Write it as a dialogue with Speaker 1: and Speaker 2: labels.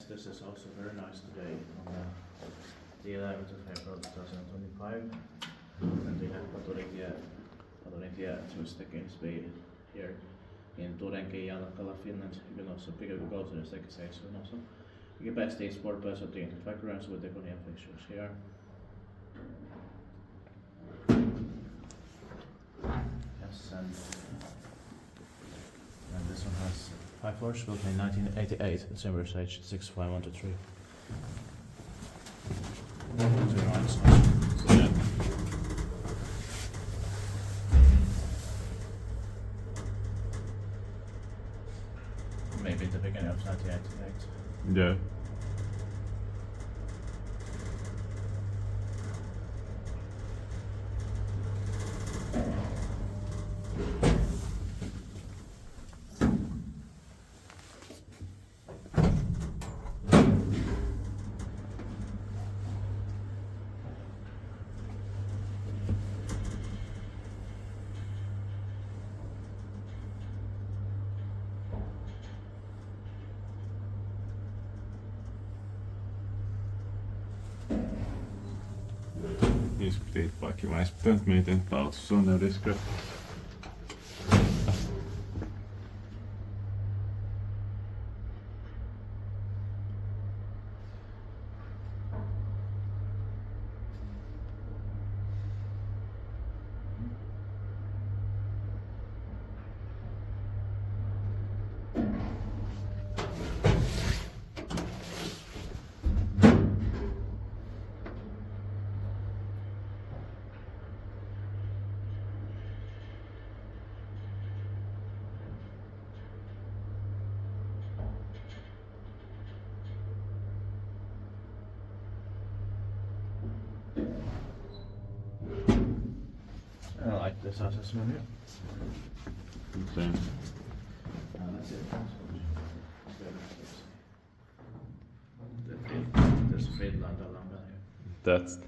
Speaker 1: this is also very nice today on the 11th of April 2025. And we have Paturintie tourist taking speed here in Turenki, Janakkala, Finland. You can also go to the second station also. You can pass these sport in backgrounds with the Kone pictures here. Yes, and this one has 5 floors, built in 1988, December stage 65123.
Speaker 2: Yeah.
Speaker 1: Maybe the beginning of 1988.
Speaker 2: Yeah. Hier is dit pakje, maar hij is puntmeter in het paaltje zonder risken.
Speaker 1: I like this as a smell here.
Speaker 2: Same.
Speaker 1: That's it. There's Finland along there.
Speaker 2: That's